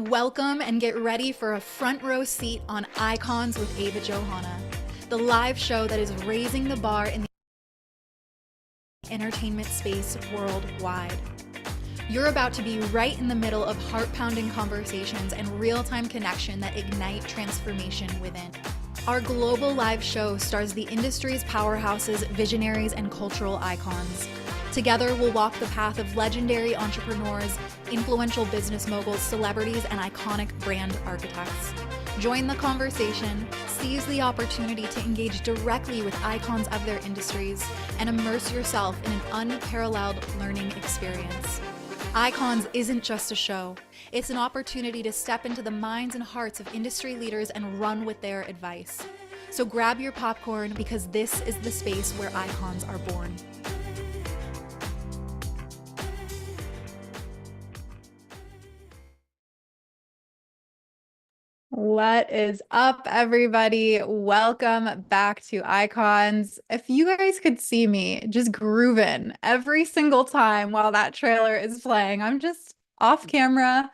Welcome and get ready for a front row seat on Icons with Ava Johanna, the live show that is raising the bar in the entertainment space worldwide. You're about to be right in the middle of heart-pounding conversations and real-time connection that ignite transformation within. Our global live show stars the industry's powerhouses, visionaries, and cultural icons. Together, we'll walk the path of legendary entrepreneurs, influential business moguls, celebrities, and iconic brand architects. Join the conversation, seize the opportunity to engage directly with icons of their industries, and immerse yourself in an unparalleled learning experience. Icons isn't just a show. It's an opportunity to step into the minds and hearts of industry leaders and run with their advice. So grab your popcorn because this is the space where icons are born. What is up, everybody? Welcome back to Icons. If you guys could see me just grooving every single time while that trailer is playing, I'm just off camera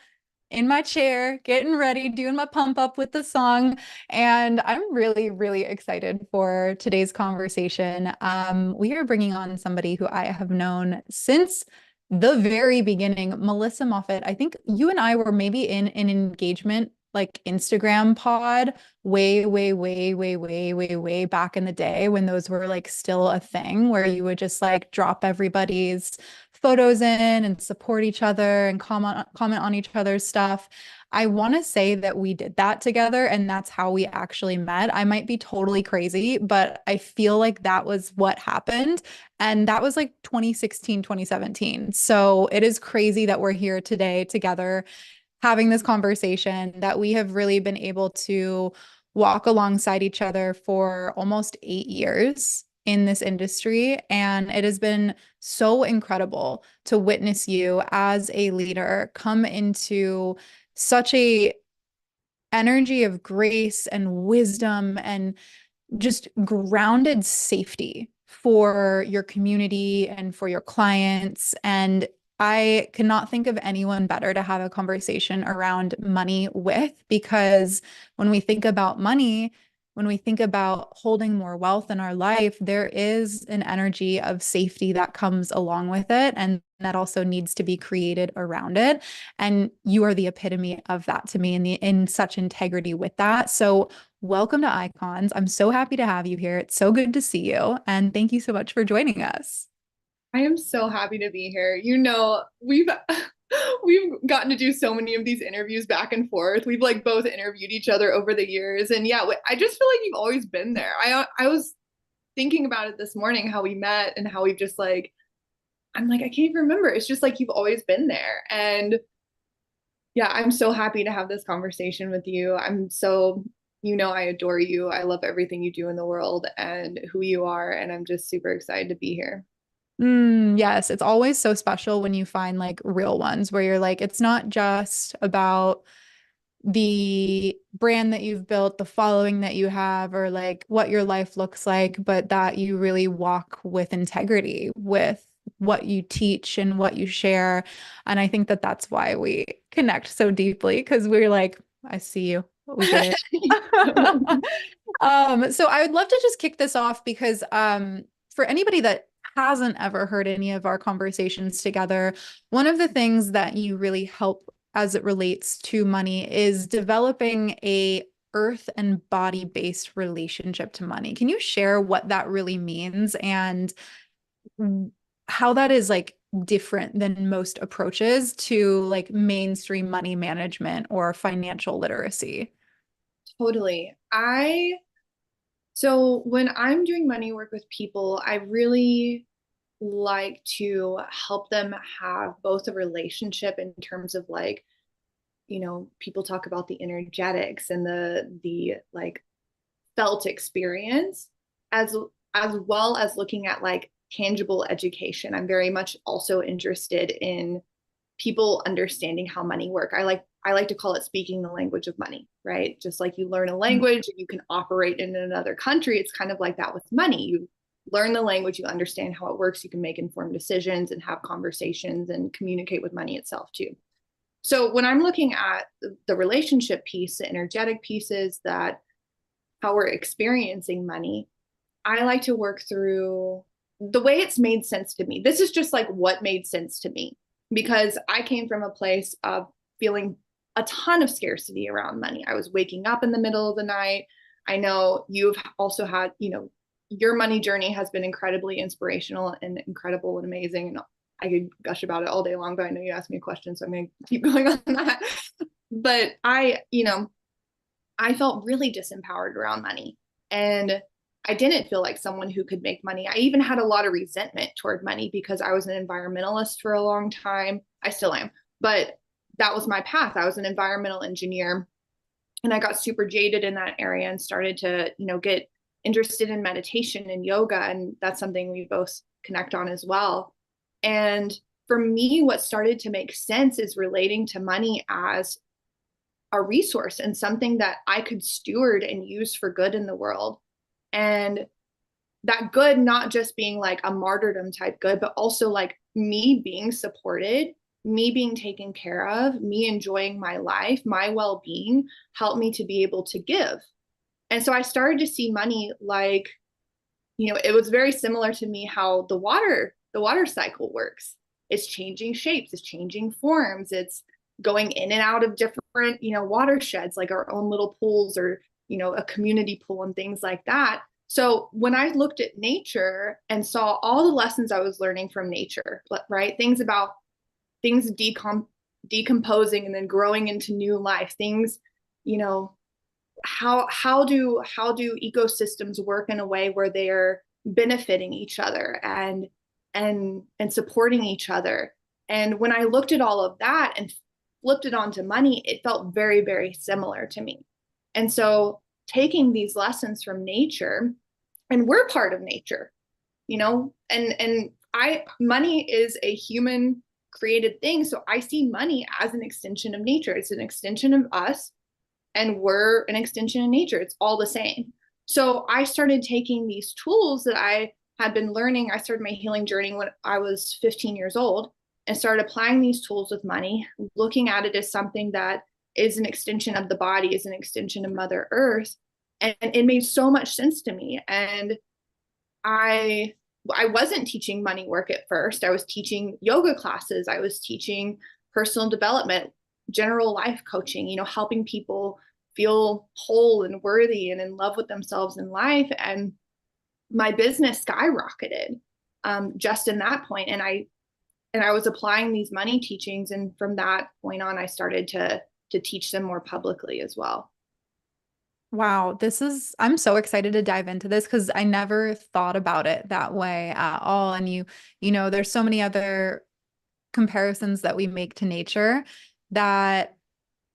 in my chair, getting ready, doing my pump up with the song. And I'm really, really excited for today's conversation. We are bringing on somebody who I have known since the very beginning, Melissa Moffet. I think you and I were maybe in an engagement like Instagram pod way back in the day when those were like still a thing where you would just like drop everybody's photos in and support each other and comment on each other's stuff. I want to say that we did that together and that's how we actually met. I might be totally crazy, but I feel like that was what happened. And that was like 2016, 2017. So it is crazy that we're here today together having this conversation, that we have really been able to walk alongside each other for almost 8 years in this industry. And it has been so incredible to witness you as a leader come into such a energy of grace and wisdom and just grounded safety for your community and for your clients. And I cannot think of anyone better to have a conversation around money with, because when we think about money, when we think about holding more wealth in our life, there is an energy of safety that comes along with it. And that also needs to be created around it. And you are the epitome of that to me in such integrity with that. So welcome to Icons. I'm so happy to have you here. It's so good to see you. And thank you so much for joining us. I am so happy to be here. You know, we've gotten to do so many of these interviews back and forth. We've like both interviewed each other over the years, and yeah, I just feel like you've always been there. I was thinking about it this morning, how we met and how we've just like, I'm like, I can't even remember. It's just like you've always been there, and yeah, I'm so happy to have this conversation with you. I adore you. I love everything you do in the world and who you are, and I'm just super excited to be here. Yes, it's always so special when you find like real ones where you're like, it's not just about the brand that you've built, the following that you have, or like what your life looks like, but that you really walk with integrity with what you teach and what you share. And I think that that's why we connect so deeply because we're like, I see you. We get it. So I would love to just kick this off because for anybody that hasn't ever heard any of our conversations together, one of the things that you really help as it relates to money is developing a earth and body based relationship to money. Can you share what that really means and how that is like different than most approaches to like mainstream money management or financial literacy? Totally. So when I'm doing money work with people, I really like to help them have both a relationship in terms of like, people talk about the energetics and the like felt experience as well as looking at like tangible education. I'm very much also interested in people understanding how money work. I like to call it speaking the language of money, right? Just like you learn a language and you can operate in another country, it's kind of like that with money. You learn the language, you understand how it works, you can make informed decisions and have conversations and communicate with money itself too. So when I'm looking at the relationship piece, the energetic pieces, that how we're experiencing money, I like to work through the way it's made sense to me. This is just like what made sense to me, because I came from a place of feeling a ton of scarcity around money. I was waking up in the middle of the night. I know you've also had, your money journey has been incredibly inspirational and incredible and amazing. And I could gush about it all day long, but I know you asked me a question, so I'm going to keep going on that. But I felt really disempowered around money. And I didn't feel like someone who could make money. I even had a lot of resentment toward money because I was an environmentalist for a long time. I still am, but that was my path. I was an environmental engineer, and I got super jaded in that area and started to, get interested in meditation and yoga. And that's something we both connect on as well. And for me, what started to make sense is relating to money as a resource and something that I could steward and use for good in the world. And that good not just being like a martyrdom type good, but also like me being supported, me being taken care of, me enjoying my life, my well-being helped me to be able to give. And so I started to see money like, it was very similar to me how the water cycle works. It's changing shapes, it's changing forms, it's going in and out of different, watersheds, like our own little pools, or, a community pool and things like that. So when I looked at nature and saw all the lessons I was learning from nature, right? Things about things decomposing and then growing into new life, things, how do ecosystems work in a way where they're benefiting each other and supporting each other. And when I looked at all of that and flipped it onto money, it felt very, very similar to me. And so taking these lessons from nature, and we're part of nature, and money is a human created thing. So I see money as an extension of nature. It's an extension of us, and we're an extension of nature. It's all the same. So I started taking these tools that I had been learning. I started my healing journey when I was 15 years old and started applying these tools with money, looking at it as something that is an extension of the body, is an extension of Mother Earth. And it made so much sense to me. And I wasn't teaching money work at first. I was teaching yoga classes. I was teaching personal development, general life coaching, helping people feel whole and worthy and in love with themselves in life. And my business skyrocketed just in that point. And I was applying these money teachings. And from that point on, I started to teach them more publicly as well. Wow, I'm so excited to dive into this because I never thought about it that way at all. And there's so many other comparisons that we make to nature that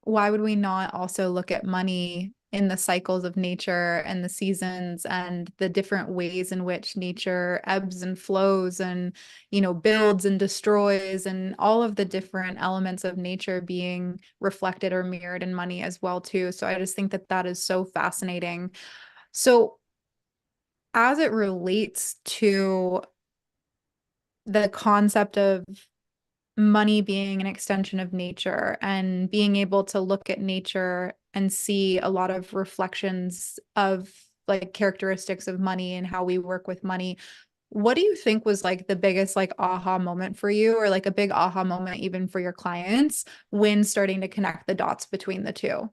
why would we not also look at money in the cycles of nature and the seasons and the different ways in which nature ebbs and flows and, builds and destroys, and all of the different elements of nature being reflected or mirrored in money as well too. So I just think that that is so fascinating. So as it relates to the concept of money being an extension of nature and being able to look at nature and see a lot of reflections of like characteristics of money and how we work with money. What do you think was like the biggest like aha moment for you, or like a big aha moment even for your clients when starting to connect the dots between the two?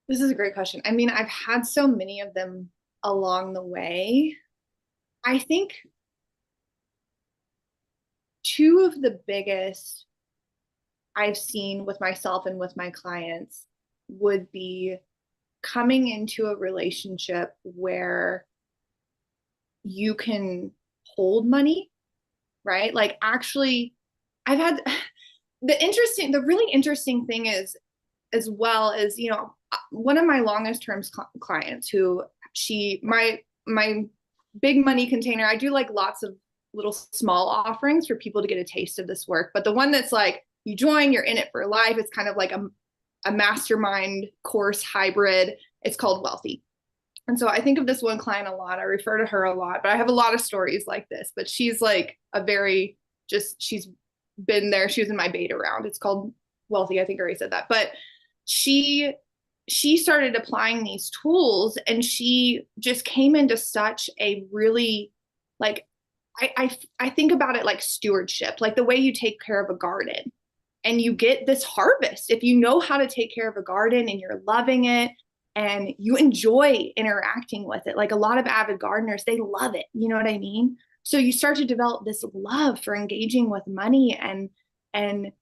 This is a great question. I mean, I've had so many of them along the way. I think two of the biggest I've seen with myself and with my clients would be coming into a relationship where you can hold money, right? Like actually, I've had the really interesting thing is, as well as, one of my longest term clients who my big money container, I do like lots of little small offerings for people to get a taste of this work. But the one that's like, you join, you're in it for life. It's kind of like a mastermind course hybrid. It's called Wealthy. And so I think of this one client a lot. I refer to her a lot, but I have a lot of stories like this. But she's like she's been there. She was in my beta round. It's called wealthy. I think I already said that, but she started applying these tools, and she just came into such a really, like, I think about it like stewardship, like the way you take care of a garden and you get this harvest. If you know how to take care of a garden and you're loving it and you enjoy interacting with it, like a lot of avid gardeners, they love it. You know what I mean? So you start to develop this love for engaging with money, and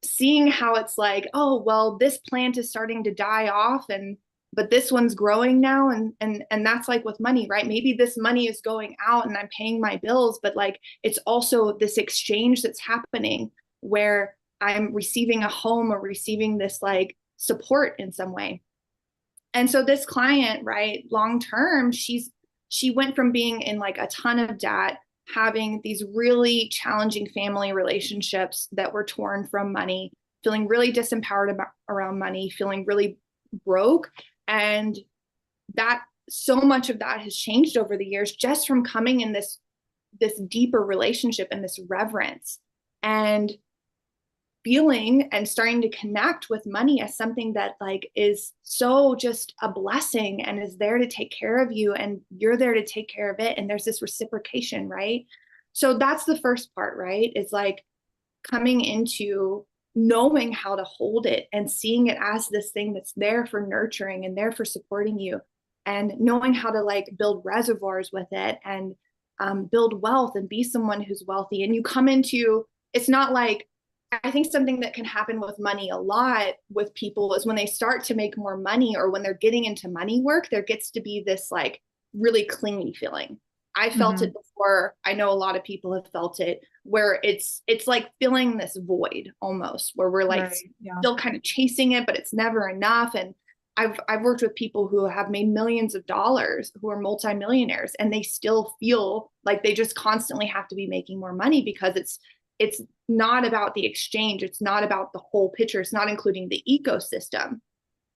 seeing how it's like, oh, well, this plant is starting to die off, and but this one's growing now, and that's like with money, right? Maybe this money is going out and I'm paying my bills, but like it's also this exchange that's happening where I'm receiving a home or receiving this like support in some way. And so this client, right, long term, she went from being in like a ton of debt, having these really challenging family relationships that were torn from money, feeling really disempowered around money, feeling really broke. And that, so much of that has changed over the years just from coming in this deeper relationship and this reverence, and feeling and starting to connect with money as something that like is so just a blessing and is there to take care of you, and you're there to take care of it, and there's this reciprocation, right? So that's the first part, right? Is like coming into knowing how to hold it and seeing it as this thing that's there for nurturing and there for supporting you, and knowing how to like build reservoirs with it, and build wealth and be someone who's wealthy. And you come into, it's not like, I think something that can happen with money a lot with people is when they start to make more money, or when they're getting into money work, there gets to be this like really clingy feeling. I felt it before. I know a lot of people have felt it, where it's like filling this void almost, where we're like still kind of chasing it, but it's never enough. And I've worked with people who have made millions of dollars, who are multimillionaires, and they still feel like they just constantly have to be making more money, because it's not about the exchange. It's not about the whole picture. It's not including the ecosystem.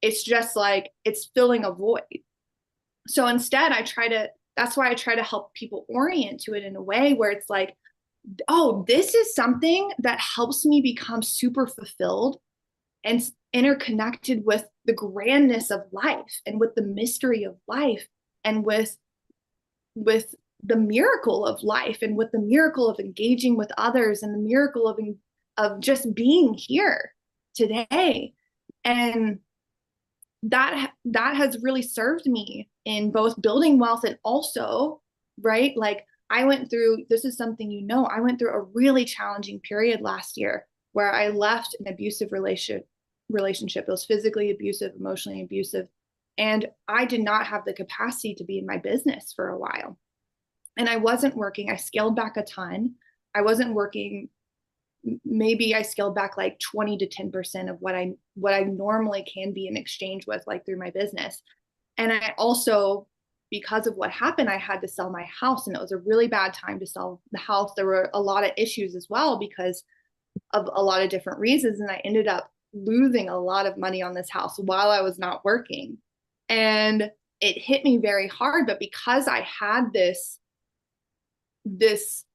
It's just like, it's filling a void. So instead that's why I try to help people orient to it in a way where it's like, oh, this is something that helps me become super fulfilled and interconnected with the grandness of life, and with the mystery of life, and with the miracle of life, and with the miracle of engaging with others, and the miracle of just being here today. And that has really served me in both building wealth, and also, right, like I went through, this is something, I went through a really challenging period last year where I left an abusive relationship. It was physically abusive, emotionally abusive, and I did not have the capacity to be in my business for a while. And I wasn't working. I scaled back a ton. I wasn't working. Maybe I scaled back like 20 to 10% of what I normally can be in exchange with, like through my business. And I also, because of what happened, I had to sell my house, and it was a really bad time to sell the house. There were a lot of issues as well because of a lot of different reasons. And I ended up losing a lot of money on this house while I was not working. And it hit me very hard. But because I had this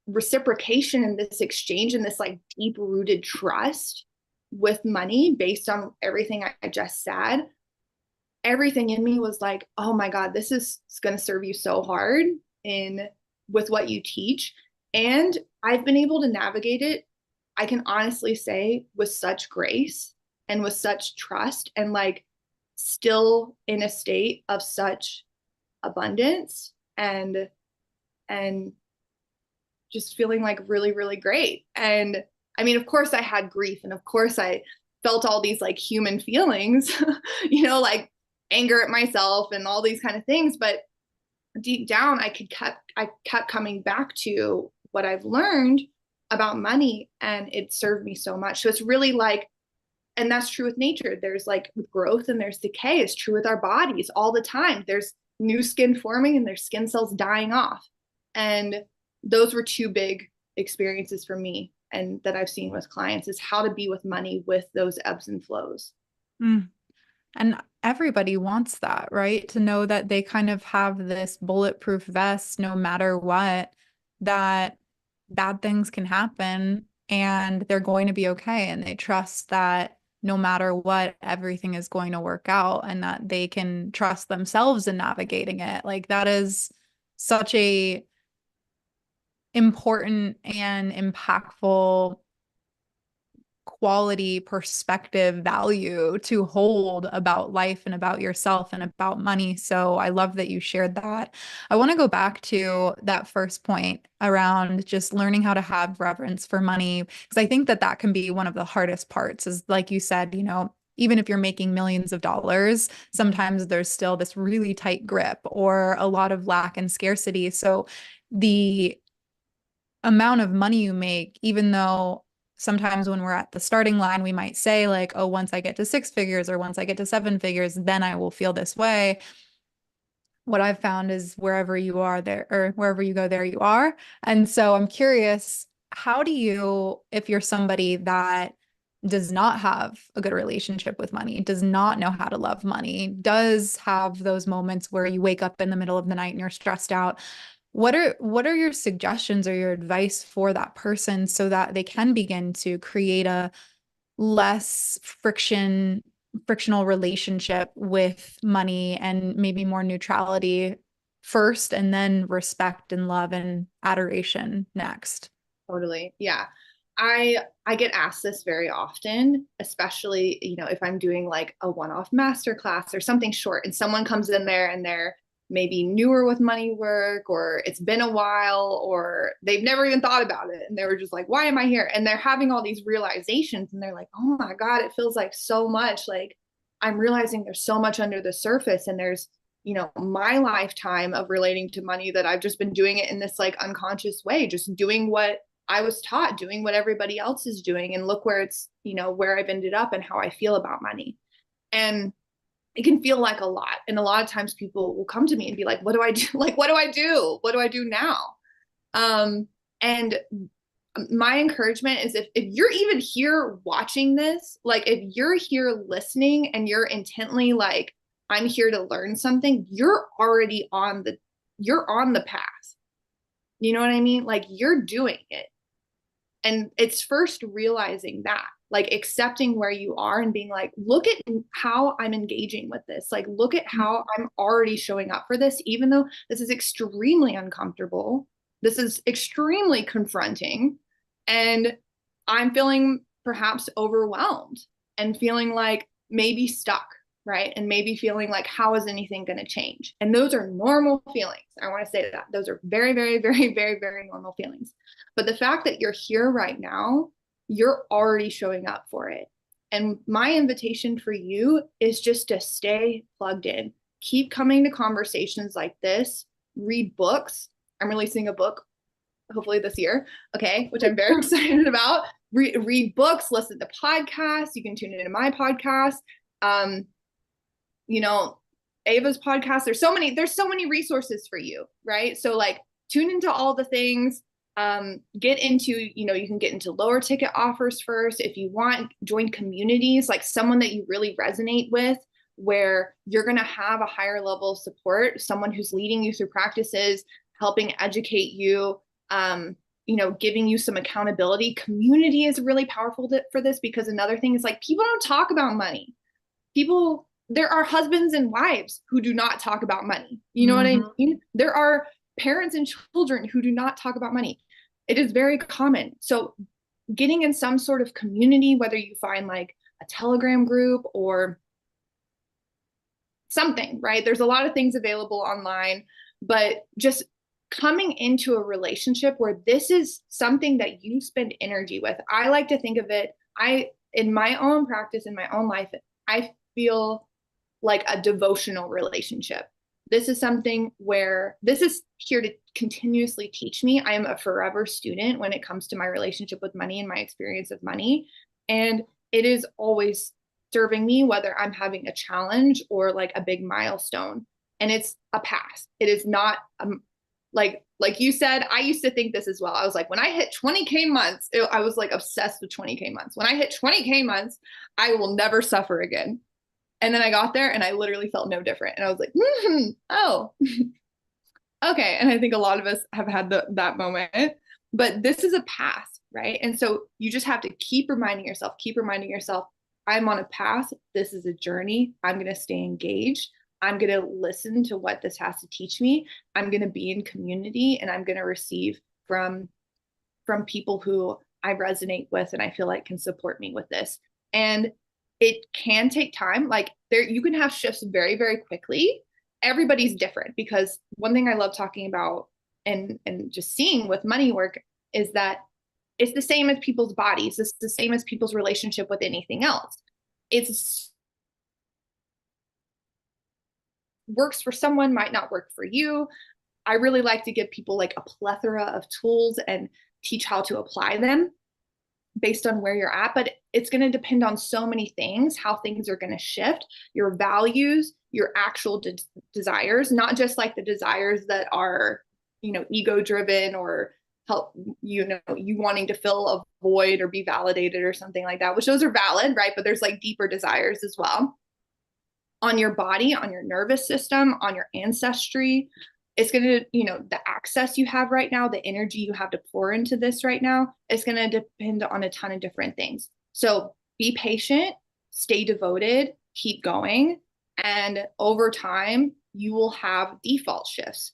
reciprocation and this exchange and this like deep rooted trust with money based on everything I just said, everything in me was like, oh my God, this is going to serve you so hard with what you teach. And I've been able to navigate it, I can honestly say, with such grace and with such trust, and like still in a state of such abundance, and just feeling like really, really great. And I mean, of course I had grief, and of course I felt all these like human feelings, like anger at myself and all these kind of things. But deep down, I kept coming back to what I've learned about money, and it served me so much. So it's really like, and that's true with nature. There's like growth and there's decay. It's true with our bodies all the time. There's new skin forming and there's skin cells dying off. And those were two big experiences for me, and that I've seen with clients, is how to be with money with those ebbs and flows. Mm. And everybody wants that, right? To know that they kind of have this bulletproof vest no matter what, that bad things can happen and they're going to be okay. And they trust that no matter what, everything is going to work out and that they can trust themselves in navigating it. Like that is such a important and impactful quality perspective value to hold about life and about yourself and about money. So I love that you shared that. I want to go back to that first point around just learning how to have reverence for money, because I think that that can be one of the hardest parts is like you said, even if you're making millions of dollars, sometimes there's still this really tight grip or a lot of lack and scarcity. So the amount of money you make, even though sometimes when we're at the starting line, we might say, like, oh, once I get to six figures or once I get to seven figures, then I will feel this way. What I've found is wherever you are there, or wherever you go, there you are. And so I'm curious, how do you, if you're somebody that does not have a good relationship with money, does not know how to love money, does have those moments where you wake up in the middle of the night and you're stressed out, what are your suggestions or your advice for that person so that they can begin to create a less frictional relationship with money and maybe more neutrality first and then respect and love and adoration next? Totally. Yeah. I get asked this very often, especially, if I'm doing like a one-off master class or something short and someone comes in there and they're maybe newer with money work, or it's been a while, or they've never even thought about it. And they were just like, why am I here? And they're having all these realizations and they're like, oh my God, it feels like so much. Like I'm realizing there's so much under the surface, and there's, my lifetime of relating to money that I've just been doing it in this like unconscious way, just doing what I was taught, doing what everybody else is doing. And look where it's, where I've ended up and how I feel about money. And it can feel like a lot. And a lot of times people will come to me and be like, what do I do? Like, what do I do? What do I do now? And my encouragement is if you're even here watching this, like if you're here listening and you're intently like, I'm here to learn something, you're already you're on the path. You know what I mean? Like you're doing it. And it's first realizing that, like accepting where you are and being like, look at how I'm engaging with this. Like, look at how I'm already showing up for this, even though this is extremely uncomfortable. This is extremely confronting. And I'm feeling perhaps overwhelmed and feeling like maybe stuck, right? And maybe feeling like, how is anything going to change? And those are normal feelings. I want to say that those are very, very, very, very, very normal feelings. But the fact that you're here right now, you're already showing up for it. And my invitation for you is just to stay plugged in. Keep coming to conversations like this, read books. I'm releasing a book hopefully this year, okay, which I'm very excited about. Read books, listen to podcasts. You can tune into my podcast. Ava's podcast. There's so many resources for you, right? So like tune into all the things. Get into, you can get into lower ticket offers first. If you want, join communities, like someone that you really resonate with, where you're going to have a higher level of support, someone who's leading you through practices, helping educate you, giving you some accountability. Community is really powerful for this, because another thing is like, people don't talk about money. There are husbands and wives who do not talk about money. You know what I mean? There are parents and children who do not talk about money. It is very common. So getting in some sort of community, whether you find like a Telegram group or something, right? There's a lot of things available online, but just coming into a relationship where this is something that you spend energy with. I like to think of it, in my own practice, in my own life, I feel like a devotional relationship. This is something where this is here to continuously teach me. I am a forever student when it comes to my relationship with money and my experience of money. And it is always serving me, whether I'm having a challenge or like a big milestone. And it's a path. It is not like you said, I used to think this as well. I was like, when I hit 20K months, I was like obsessed with 20K months. When I hit 20K months, I will never suffer again. And then I got there and I literally felt no different. And I was like, oh, okay. And I think a lot of us have had that moment, but this is a path, right? And so you just have to keep reminding yourself, I'm on a path. This is a journey. I'm going to stay engaged. I'm going to listen to what this has to teach me. I'm going to be in community, and I'm going to receive from people who I resonate with and I feel like can support me with this. And it can take time. Like there, you can have shifts very, very quickly. Everybody's different, because one thing I love talking about and just seeing with money work is that it's the same as people's bodies. It's the same as people's relationship with anything else. It's works for someone, might not work for you. I really like to give people like a plethora of tools and teach how to apply them based on where you're at. But it's going to depend on so many things, how things are going to shift, your values, your actual desires, not just like the desires that are, ego driven or help, you wanting to fill a void or be validated or something like that, which those are valid, right? But there's like deeper desires as well on your body, on your nervous system, on your ancestry. It's going to, the access you have right now, the energy you have to pour into this right now, it's going to depend on a ton of different things. So be patient, stay devoted, keep going. And over time, you will have default shifts.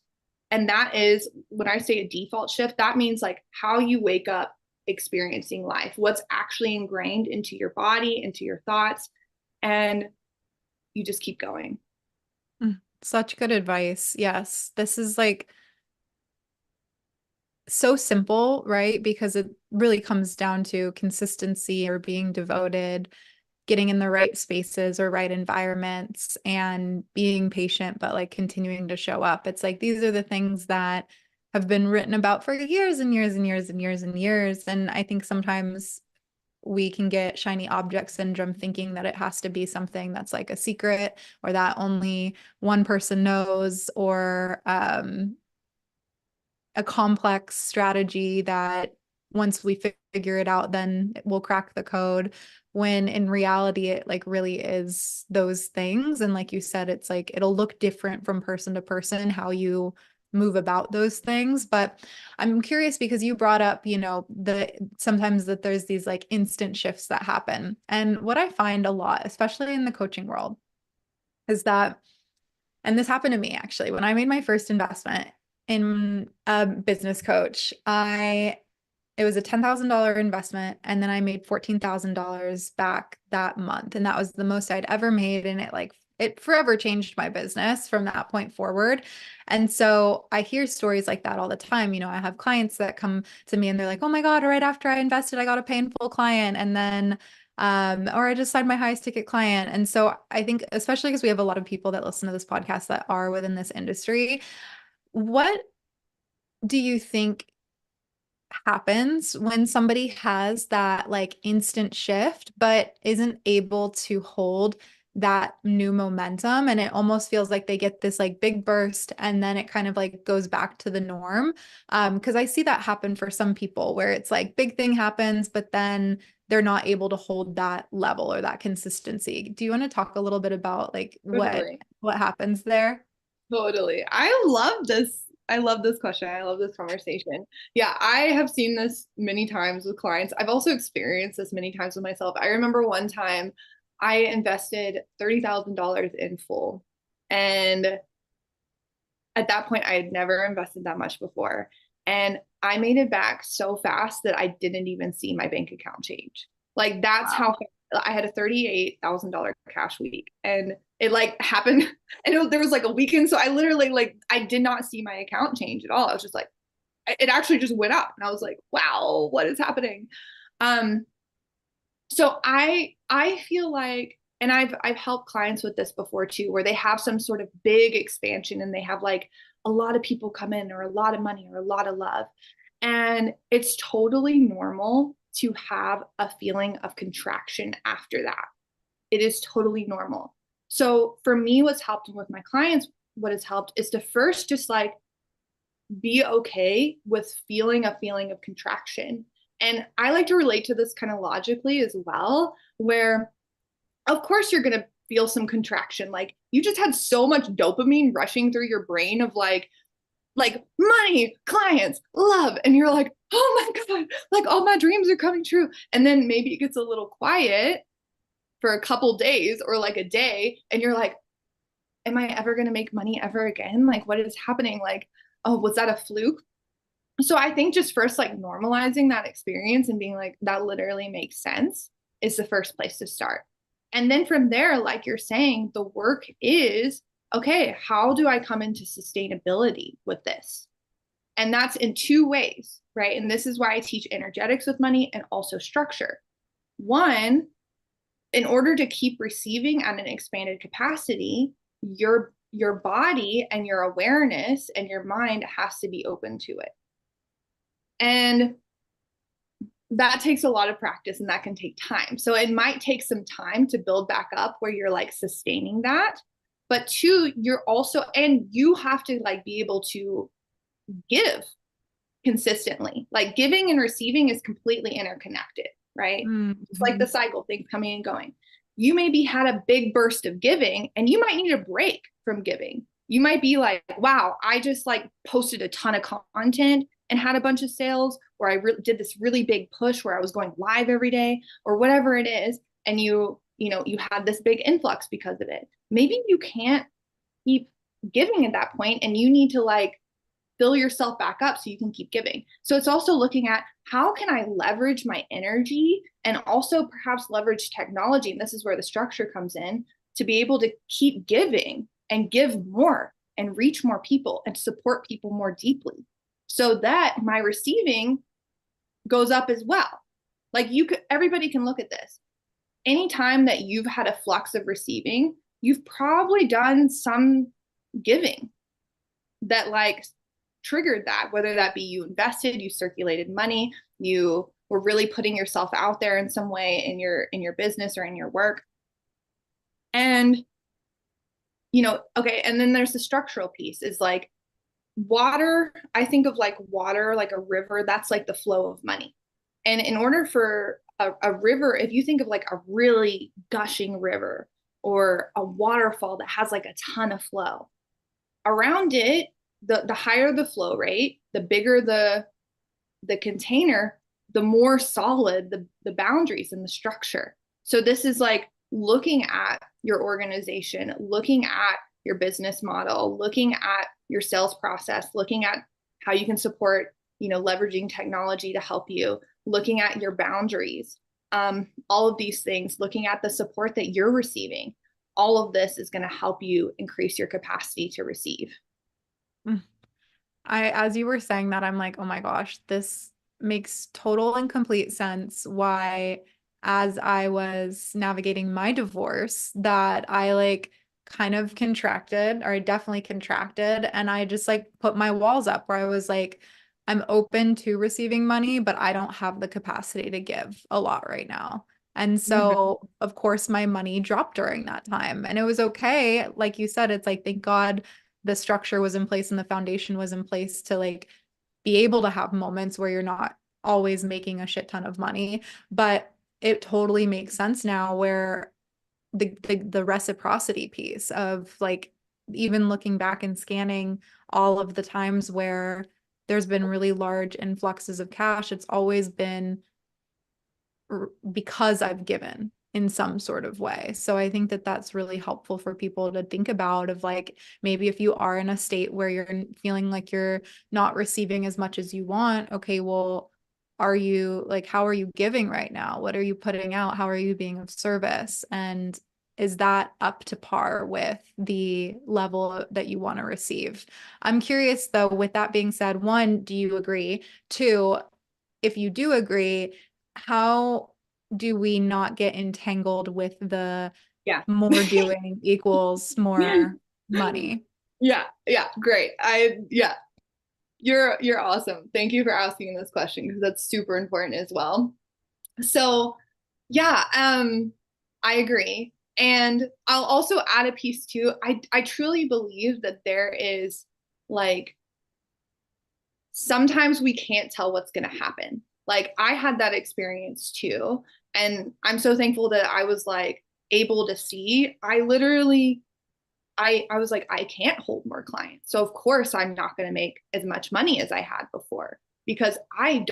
And that is, when I say a default shift, that means like how you wake up experiencing life, what's actually ingrained into your body, into your thoughts, and you just keep going. Such good advice. Yes. This is like so simple, right? Because it really comes down to consistency or being devoted, getting in the right spaces or right environments, and being patient, but like continuing to show up. It's like these are the things that have been written about for years and years and years and years and years. And I think sometimes we can get shiny object syndrome, thinking that it has to be something that's like a secret or that only one person knows, or a complex strategy that once we figure it out, then we'll crack the code. When in reality, it like really is those things. And like you said, it's like it'll look different from person to person, how you move about those things. But I'm curious because you brought up, the sometimes that there's these like instant shifts that happen. And what I find a lot, especially in the coaching world, is that, and this happened to me actually, when I made my first investment in a business coach, it was a $10,000 investment, and then I made $14,000 back that month. And that was the most I'd ever made. And it forever changed my business from that point forward. And so I hear stories like that all the time. I have clients that come to me and they're like, oh my God, right after I invested, I got a painful client. And then, or I just signed my highest ticket client. And so I think, especially because we have a lot of people that listen to this podcast that are within this industry, what do you think happens when somebody has that like instant shift, but isn't able to hold that new momentum? And it almost feels like they get this like big burst and then it kind of like goes back to the norm. Because I see that happen for some people where it's like big thing happens, but then they're not able to hold that level or that consistency. Do you want to talk a little bit about like Totally. what happens there? Totally. I love this. I love this question. I love this conversation. Yeah, I have seen this many times with clients. I've also experienced this many times with myself. I remember one time I invested $30,000 in full. And at that point, I had never invested that much before. And I made it back so fast that I didn't even see my bank account change. Like that's how I had a $38,000 cash week, and it like happened. And there was like a weekend, so I literally like I did not see my account change at all. I was just like, it actually just went up, and I was like, wow, what is happening? Um, so I feel like, and I've helped clients with this before too, where they have some sort of big expansion and they have like a lot of people come in or a lot of money or a lot of love. And it's totally normal to have a feeling of contraction after that. It is totally normal. So for me, what's helped with my clients, what has helped is to first just like be okay with feeling a feeling of contraction. And I like to relate to this kind of logically as well, where of course you're going to feel some contraction. Like you just had so much dopamine rushing through your brain of like money, clients, love. And you're like, oh my God, like all my dreams are coming true. And then maybe it gets a little quiet for a couple days or like a day, and you're like, am I ever going to make money ever again? Like, what is happening? Like, oh, was that a fluke? So I think just first, like, normalizing that experience and being like, that literally makes sense is the first place to start. And then from there, like you're saying, the work is, okay, how do I come into sustainability with this? And that's in two ways, right? And this is why I teach energetics with money and also structure. One, in order to keep receiving at an expanded capacity, your body and your awareness and your mind has to be open to it. And that takes a lot of practice and that can take time. So it might take some time to build back up where you're like sustaining that. But two, you're also, and you have to like be able to give consistently. Like giving and receiving is completely interconnected, right? Mm-hmm. It's like the cycle, things coming and going. You maybe had a big burst of giving and you might need a break from giving. You might be like, wow, I just like posted a ton of content and had a bunch of sales, or I did this really big push where I was going live every day or whatever it is. And you had this big influx because of it. Maybe you can't keep giving at that point and you need to like fill yourself back up so you can keep giving. So it's also looking at how can I leverage my energy and also perhaps leverage technology. And this is where the structure comes in to be able to keep giving and give more and reach more people and support people more deeply so that my receiving goes up as well. Like everybody can look at this. Anytime that you've had a flux of receiving, you've probably done some giving that like triggered that, whether that be you invested, you circulated money, you were really putting yourself out there in some way in your business or in your work. And okay, and then there's the structural piece is like water. I think of like water like a river, that's like the flow of money. And in order for a river, if you think of like a really gushing river or a waterfall that has like a ton of flow around it, the higher the flow rate, the bigger the container, the more solid the boundaries and the structure. So this is like looking at your organization, looking at your business model, looking at your sales process, looking at how you can support, leveraging technology to help you, looking at your boundaries, all of these things, looking at the support that you're receiving. All of this is going to help you increase your capacity to receive. As you were saying that, I'm like, oh my gosh, this makes total and complete sense why, as I was navigating my divorce, that I like kind of contracted, or I definitely contracted, and I just like put my walls up where I was like, I'm open to receiving money, but I don't have the capacity to give a lot right now. And so, of course, my money dropped during that time. And it was okay. Like you said, it's like, thank God the structure was in place and the foundation was in place to like be able to have moments where you're not always making a shit ton of money. But it totally makes sense now where the reciprocity piece of like even looking back and scanning all of the times where there's been really large influxes of cash, it's always been because I've given in some sort of way. So I think that that's really helpful for people to think about of like, maybe if you are in a state where you're feeling like you're not receiving as much as you want, okay, well, are you like, how are you giving right now? What are you putting out? How are you being of service? And is that up to par with the level that you want to receive? I'm curious though, with that being said, one, do you agree? Two, if you do agree, how do we not get entangled with the more doing equals more money? Yeah, great. You're awesome. Thank you for asking this question because that's super important as well. So yeah, I agree. And I'll also add a piece too. I truly believe that there is like sometimes we can't tell what's going to happen. Like I had that experience too. And I'm so thankful that I was like able to see. I was like, I can't hold more clients. So of course I'm not going to make as much money as I had before because I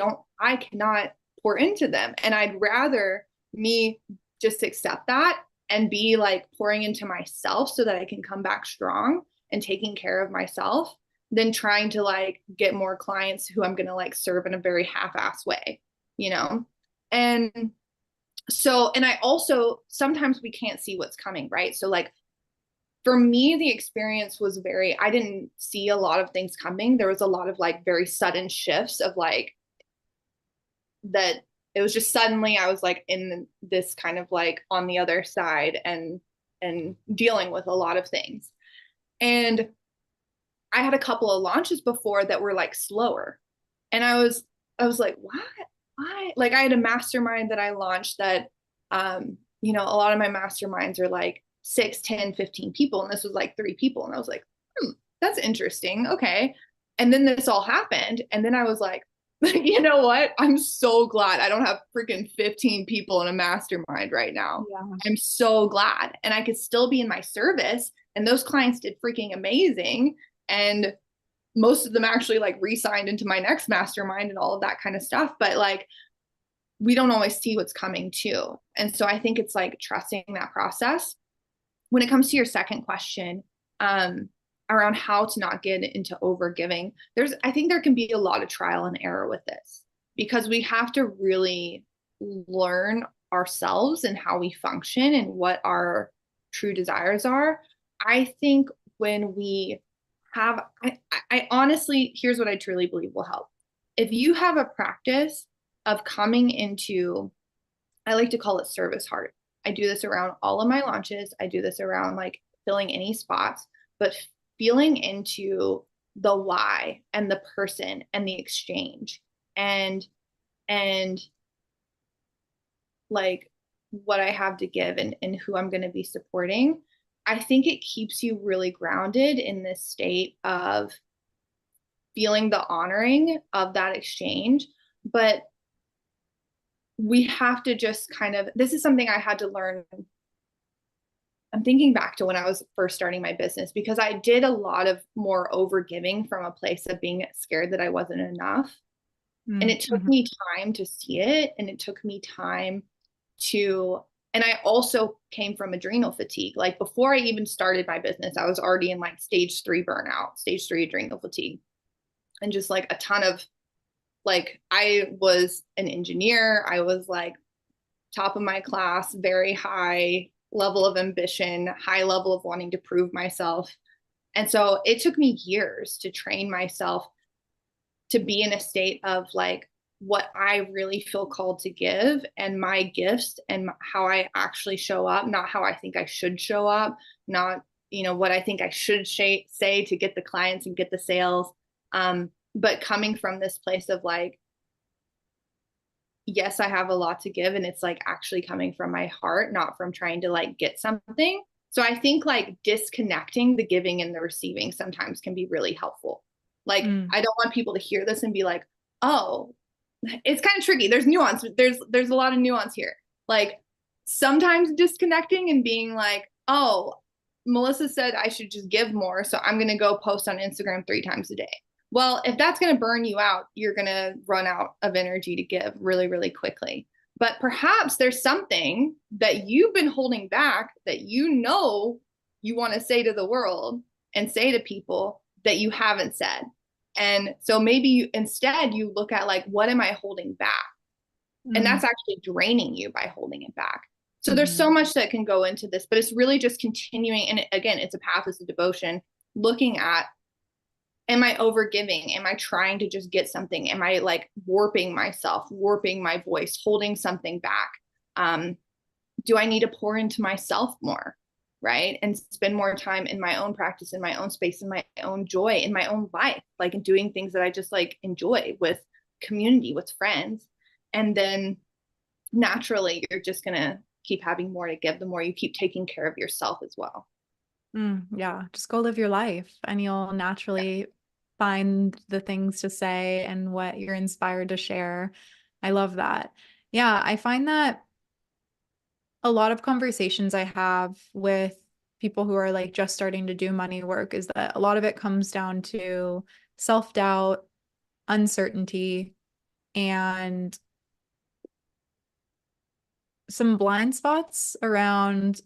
cannot pour into them. And I'd rather me just accept that and be like pouring into myself so that I can come back strong and taking care of myself than trying to like get more clients who I'm going to like serve in a very half-ass way, you know? And so, and I also, sometimes we can't see what's coming, right? So like for me, the experience was very, I didn't see a lot of things coming. There was a lot of like very sudden shifts of like that it was just suddenly I was like in this kind of like on the other side and dealing with a lot of things. And I had a couple of launches before that were like slower. And I was like, what? Why? Like I had a mastermind that I launched that you know, a lot of my masterminds are like 6, 10, 15 people. And this was like 3 people. And I was like, that's interesting. Okay. And then this all happened. And then I was like, you know what? I'm so glad I don't have freaking 15 people in a mastermind right now. Yeah. I'm so glad. And I could still be in my service. And those clients did freaking amazing. And most of them actually like re-signed into my next mastermind and all of that kind of stuff. But like, we don't always see what's coming too. And so I think it's like trusting that process. When it comes to your second question, around how to not get into over giving, I think there can be a lot of trial and error with this because we have to really learn ourselves and how we function and what our true desires are. I think when we have, I honestly, here's what I truly believe will help. If you have a practice of coming into, I like to call it service heart. I do this around all of my launches. I do this around like filling any spots, but feeling into the why and the person and the exchange and like what I have to give and who I'm going to be supporting. I think it keeps you really grounded in this state of feeling the honoring of that exchange. But we have to just kind of, this is something I had to learn. I'm thinking back to when I was first starting my business because I did a lot of more over giving from a place of being scared that I wasn't enough. And it took me time to see it. And it took me time to, and I also came from adrenal fatigue. Like before I even started my business, I was already in like stage 3 burnout, stage 3 adrenal fatigue, and just like a ton of like, I was an engineer. I was like top of my class, very high level of ambition, high level of wanting to prove myself. And so it took me years to train myself to be in a state of like what I really feel called to give and my gifts and how I actually show up, not how I think I should show up, not, you know, what I think I should say to get the clients and get the sales. But coming from this place of like, yes, I have a lot to give. And it's like actually coming from my heart, not from trying to like get something. So I think like disconnecting the giving and the receiving sometimes can be really helpful. Like, I don't want people to hear this and be like, oh, it's kind of tricky. There's nuance. There's a lot of nuance here. Like sometimes disconnecting and being like, oh, Melissa said I should just give more. So I'm going to go post on Instagram 3 times a day. Well, if that's going to burn you out, you're going to run out of energy to give really, really quickly. But perhaps there's something that you've been holding back that you know you want to say to the world and say to people that you haven't said. And so maybe instead you look at like, what am I holding back? And that's actually draining you by holding it back. So there's so much that can go into this, but it's really just continuing. And again, it's a path, it's a devotion, looking at, am I over giving? Am I trying to just get something? Am I like warping myself, warping my voice, holding something back? Do I need to pour into myself more? Right. And spend more time in my own practice, in my own space, in my own joy, in my own life, like doing things that I just like enjoy with community, with friends. And then naturally, you're just going to keep having more to give the more you keep taking care of yourself as well. Yeah, just go live your life and you'll naturally find the things to say and what you're inspired to share. I love that. Yeah, I find that a lot of conversations I have with people who are like just starting to do money work is that a lot of it comes down to self-doubt, uncertainty, and some blind spots around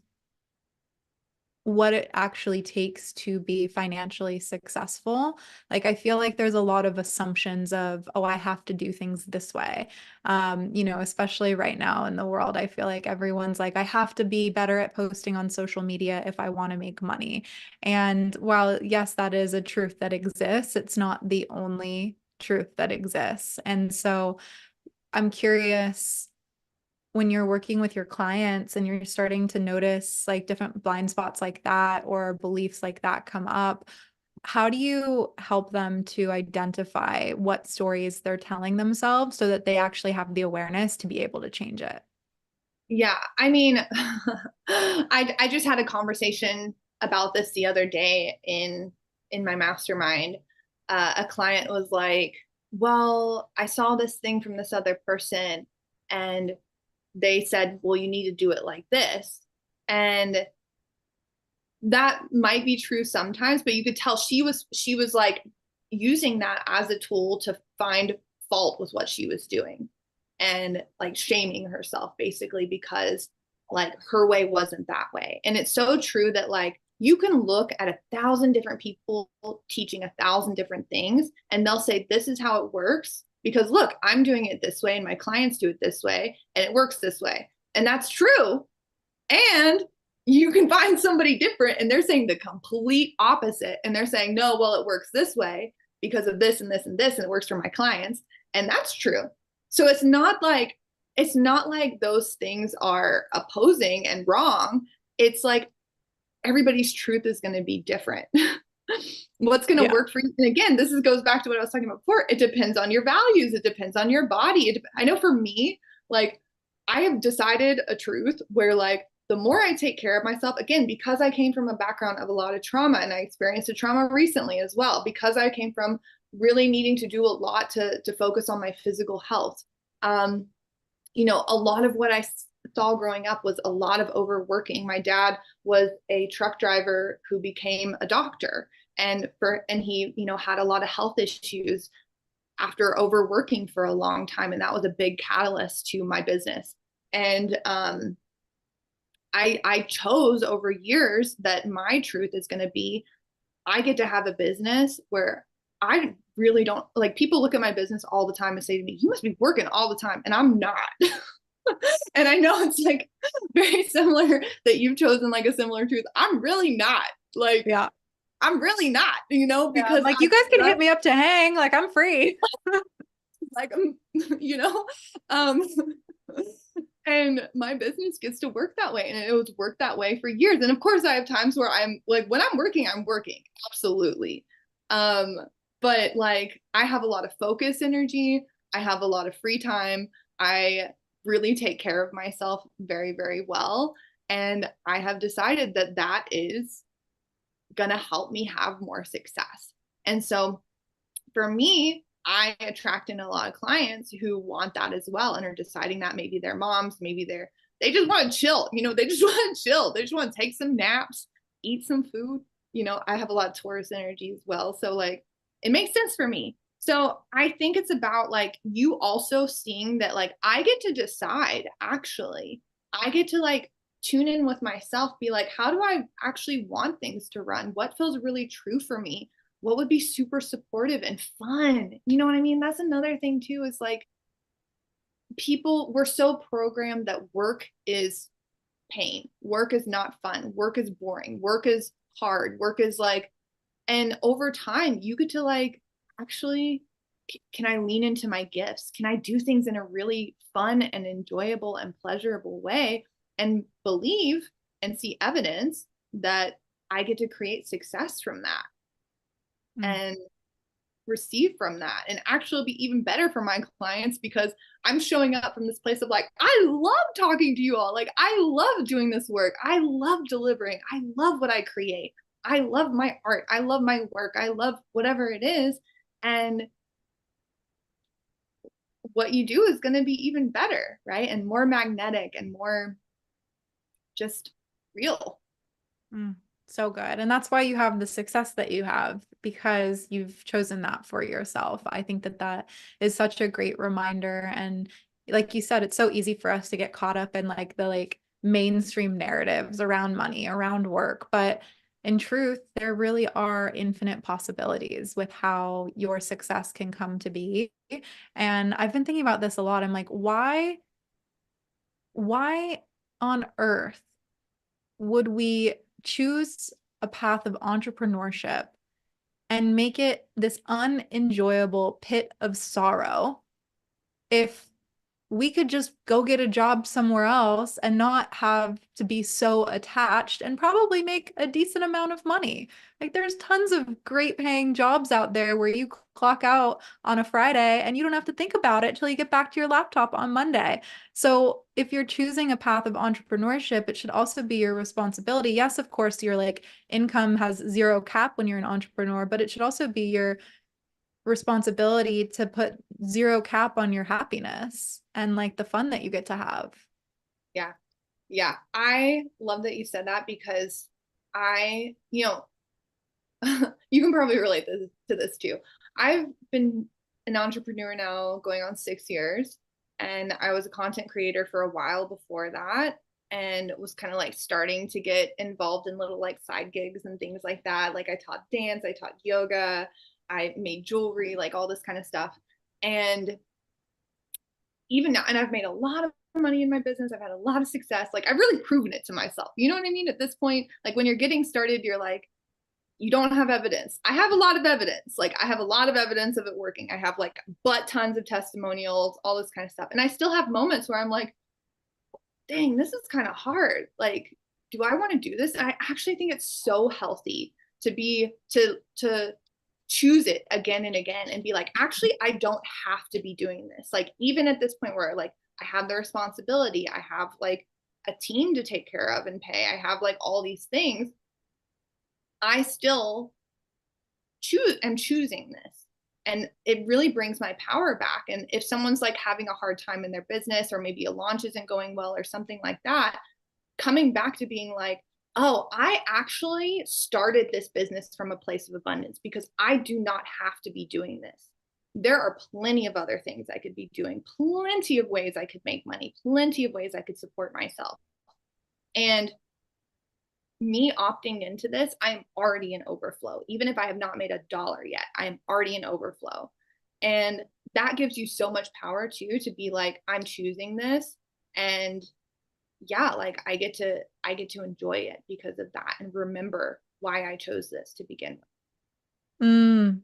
what it actually takes to be financially successful. Like, I feel like there's a lot of assumptions of, oh, I have to do things this way. Especially right now in the world, I feel like everyone's like, I have to be better at posting on social media if I want to make money. And while, yes, that is a truth that exists, it's not the only truth that exists. And so I'm curious, when you're working with your clients and you're starting to notice like different blind spots like that or beliefs like that come up, how do you help them to identify what stories they're telling themselves so that they actually have the awareness to be able to change it? Yeah, I mean, I just had a conversation about this the other day in my mastermind. A client was like, "Well, I saw this thing from this other person, and they said, well, you need to do it like this." And that might be true sometimes, but you could tell she was like using that as a tool to find fault with what she was doing and like shaming herself basically because like her way wasn't that way. And it's so true that like you can look at 1,000 different people teaching 1,000 different things and they'll say this is how it works because look, I'm doing it this way and my clients do it this way and it works this way. And that's true. And you can find somebody different and they're saying the complete opposite. And they're saying, no, well, it works this way because of this and this and this, and it works for my clients. And that's true. So it's not like those things are opposing and wrong. It's like everybody's truth is going to be different. What's going to Yeah. work for you? And again, goes back to what I was talking about before. It depends on your values. It depends on your body. I know for me, like I have decided a truth where like the more I take care of myself, again, because I came from a background of a lot of trauma and I experienced a trauma recently as well, because I came from really needing to do a lot to focus on my physical health. A lot of what I saw growing up was a lot of overworking. My dad was a truck driver who became a doctor and he, had a lot of health issues after overworking for a long time. And that was a big catalyst to my business. And I chose over years that my truth is going to be I get to have a business where I really don't like people look at my business all the time and say to me, you must be working all the time. And I'm not. And I know it's like very similar that you've chosen like a similar truth. I'm really not. Like, Yeah. I'm really not, Yeah. I'm because like, I you guys can hit trust, me up to hang. Like, I'm free. like, you know, um, and my business gets to work that way. And it was worked that way for years. And of course, I have times where I'm like, when I'm working, absolutely. Um, but like, I have a lot of focus energy. I have a lot of free time. I really take care of myself very, very well. And I have decided that that is going to help me have more success. And so for me, I attract in a lot of clients who want that as well and are deciding that maybe they're moms, maybe they just want to chill, they just want to chill. They just want to take some naps, eat some food. I have a lot of Taurus energy as well. So like it makes sense for me. So I think it's about like you also seeing that like I get to decide actually. I get to like tune in with myself, be like, how do I actually want things to run? What feels really true for me? What would be super supportive and fun? You know what I mean? That's another thing too, is like we're so programmed that work is pain. Work is not fun. Work is boring. Work is hard. Work is like, and over time, you get to like, actually, can I lean into my gifts? Can I do things in a really fun and enjoyable and pleasurable way and believe and see evidence that I get to create success from that? Mm. And receive from that and actually be even better for my clients because I'm showing up from this place of like, I love talking to you all. Like, I love doing this work. I love delivering. I love what I create. I love my art. I love my work. I love whatever it is. And what you do is going to be even better, right? And more magnetic and more just real. Mm, so good. And that's why you have the success that you have, because you've chosen that for yourself. I think that that is such a great reminder. And like you said, it's so easy for us to get caught up in like the like mainstream narratives around money, around work. But in truth, there really are infinite possibilities with how your success can come to be. And I've been thinking about this a lot. I'm like, why on earth would we choose a path of entrepreneurship and make it this unenjoyable pit of sorrow if we could just go get a job somewhere else and not have to be so attached and probably make a decent amount of money. Like there's tons of great paying jobs out there where you clock out on a Friday and you don't have to think about it till you get back to your laptop on Monday. So if you're choosing a path of entrepreneurship, it should also be your responsibility. Yes, of course, your like income has zero cap when you're an entrepreneur, but it should also be your responsibility to put zero cap on your happiness and like the fun that you get to have. Yeah. Yeah. I love that you said that because I, you can probably relate to this too. I've been an entrepreneur now going on 6 years, and I was a content creator for a while before that, and was kind of like starting to get involved in little like side gigs and things like that. Like I taught dance, I taught yoga, I made jewelry, like all this kind of stuff. And even now, and I've made a lot of money in my business. I've had a lot of success. Like I've really proven it to myself. You know what I mean? At this point, like when you're getting started, you're like, you don't have evidence. I have a lot of evidence. Like I have a lot of evidence of it working. I have like but tons of testimonials, all this kind of stuff. And I still have moments where I'm like, dang, this is kind of hard. Like, do I want to do this? And I actually think it's so healthy to be to choose it again and again and be like, actually, I don't have to be doing this. Like, even at this point where like I have the responsibility, I have like a team to take care of and pay, I have like all these things, I still am choosing this. And it really brings my power back. And if someone's like having a hard time in their business, or maybe a launch isn't going well or something like that, coming back to being like, oh, I actually started this business from a place of abundance because I do not have to be doing this. There are plenty of other things I could be doing, plenty of ways I could make money, plenty of ways I could support myself. And me opting into this, I'm already in overflow. Even if I have not made $1 yet, I'm already in overflow. And that gives you so much power too, to be like, I'm choosing this. And yeah, like I get to enjoy it because of that and remember why I chose this to begin with.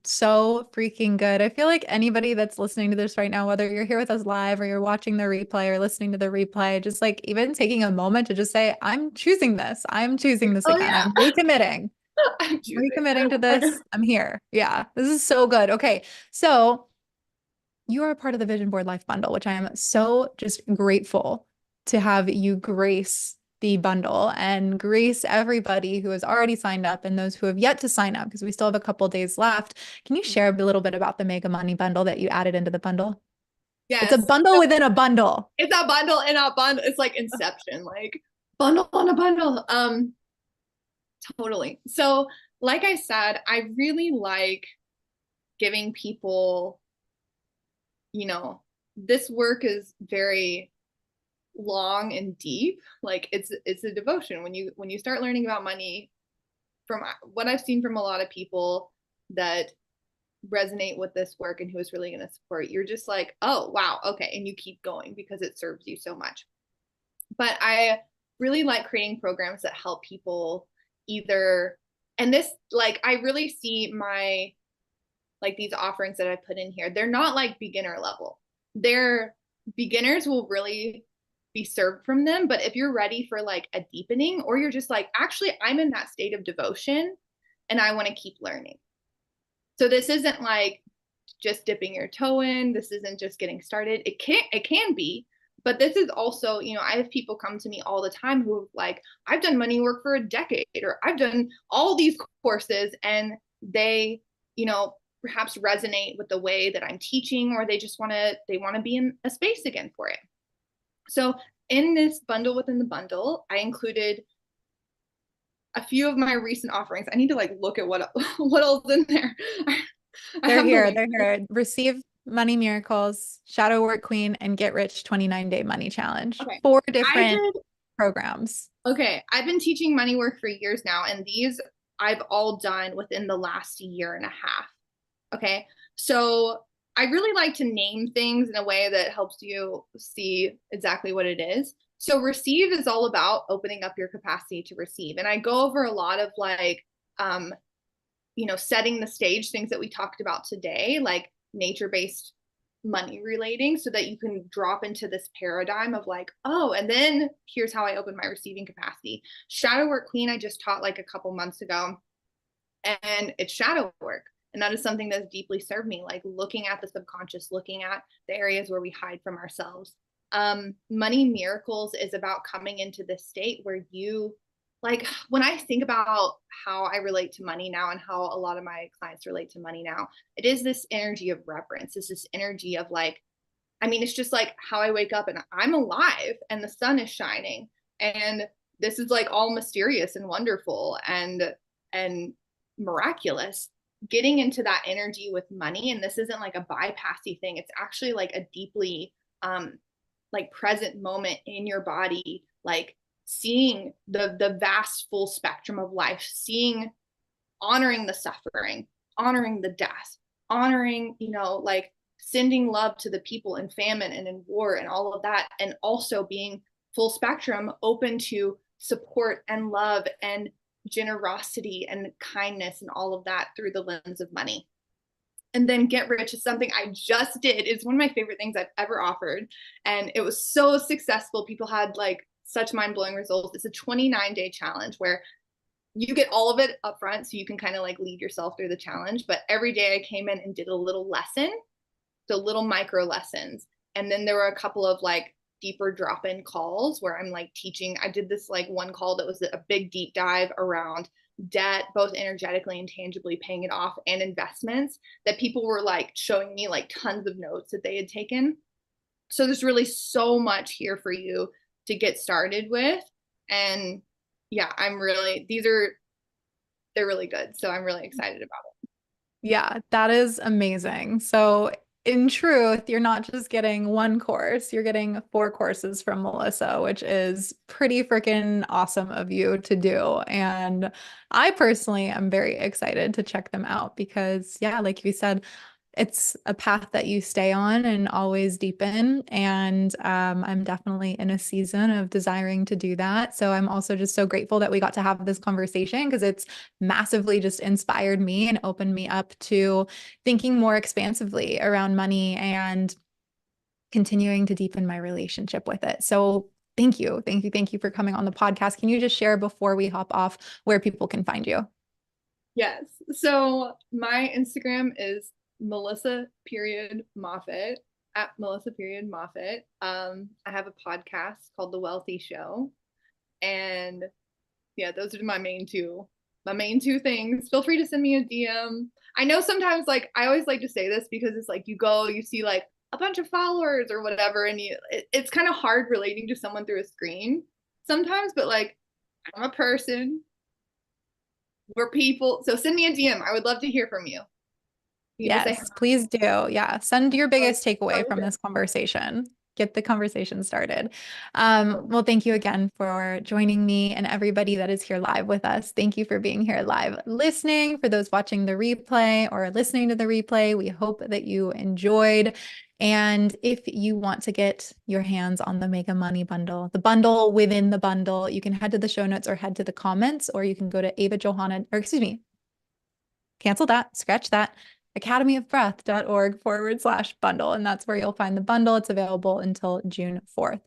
So freaking good. I feel like anybody that's listening to this right now, whether you're here with us live or you're watching the replay or listening to the replay, just like even taking a moment to just say, I'm choosing this. I'm choosing this Oh again. yeah. I'm recommitting. I'm choosing. Recommitting to this. I'm here. Yeah, this is so good. Okay. So you are a part of the Vision Board Life Bundle, which I am so just grateful to have you grace the bundle and grace everybody who has already signed up and those who have yet to sign up because we still have a couple days left. Can you share a little bit about the Mega Money Bundle that you added into the bundle? It's a Yes. bundle So within a bundle. it's a bundle in a bundle. It's like Inception, like bundle on a bundle. Totally. So, like I said, I really like giving people, this work is very long and deep. Like it's a devotion. When you start learning about money, from what I've seen from a lot of people that resonate with this work and who is really going to support, you're just like, oh wow, okay, and you keep going because it serves you so much. But I really like creating programs that help people either, and this, like, I really see my, like, these offerings that I put in here, they're not like beginner level. They're beginners will really be served from them. But if you're ready for like a deepening, or you're just like, actually, I'm in that state of devotion and I want to keep learning. So this isn't like just dipping your toe in. This isn't just getting started. It can be, but this is also, I have people come to me all the time who like, I've done money work for a decade, or I've done all these courses, and they, perhaps resonate with the way that I'm teaching, or they want to be in a space again for it. So in this bundle within the bundle, I included a few of my recent offerings. I need to like look at what else in there. They're here. They're here. Receive Money Miracles, Shadow Work Queen, and Get Rich 29-Day Money Challenge. Okay. 4 I different did programs. Okay, I've been teaching money work for years now, and these I've all done within the last year and a half. Okay, so I really like to name things in a way that helps you see exactly what it is. So, receive is all about opening up your capacity to receive. And I go over a lot of like, setting the stage, things that we talked about today, like nature based money relating, so that you can drop into this paradigm of like, oh, and then here's how I open my receiving capacity. Shadow work queen, I just taught like a couple months ago, and it's shadow work. And that is something that's deeply served me, like looking at the subconscious, looking at the areas where we hide from ourselves. Money miracles is about coming into this state where you, like, when I think about how I relate to money now and how a lot of my clients relate to money now, it is this energy of reverence. It's this energy of like, I mean, it's just like how I wake up and I'm alive and the sun is shining. And this is like all mysterious and wonderful and miraculous. Getting into that energy with money, and this isn't like a bypassy thing. It's actually like a deeply like present moment in your body, like seeing the vast full spectrum of life, seeing, honoring the suffering, honoring the death, honoring, like sending love to the people in famine and in war and all of that, and also being full spectrum, open to support and love and generosity and kindness and all of that through the lens of money. And then Get Rich is something I just did. It's one of my favorite things I've ever offered. And it was so successful. People had like such mind-blowing results. It's a 29-day challenge where you get all of it up front, so you can kind of like lead yourself through the challenge. But every day I came in and did a little lesson, so little micro lessons. And then there were a couple of like deeper drop-in calls where I'm like teaching. I did this like one call that was a big deep dive around debt, both energetically and tangibly paying it off, and investments, that people were like showing me like tons of notes that they had taken. So there's really so much here for you to get started with. And yeah, they're really good. So I'm really excited about it. Yeah, that is amazing. So, in truth, you're not just getting one course, you're getting 4 courses from Melissa, which is pretty freaking awesome of you to do. And I personally am very excited to check them out because, yeah, like you said, it's a path that you stay on and always deepen. And I'm definitely in a season of desiring to do that. So I'm also just so grateful that we got to have this conversation because it's massively just inspired me and opened me up to thinking more expansively around money and continuing to deepen my relationship with it. So thank you. Thank you. Thank you for coming on the podcast. Can you just share before we hop off where people can find you? Yes. So my Instagram is Melissa period Moffet, at Melissa period Moffet. I have a podcast called The Wealthy Show. And yeah, those are my main two things. Feel free to send me a DM. I know sometimes, like, I always like to say this because it's like you see like a bunch of followers or whatever, and it's kind of hard relating to someone through a screen sometimes, but like, I'm a person, we're people. So send me a DM. I would love to hear from you. You can say Yes, please do. Yeah. Send your hi. biggest takeaway from this conversation. Get the conversation started. Well, thank you again for joining me and everybody that is here live with us. Thank you for being here live listening. For those watching the replay or listening to the replay, we hope that you enjoyed. And if you want to get your hands on the Mega Money Bundle, the bundle within the bundle, you can head to the show notes or head to the comments, or you can go to Ava Johanna, or excuse me, cancel that, scratch that, academyofbreath.org/bundle. And that's where you'll find the bundle. It's available until June 4th.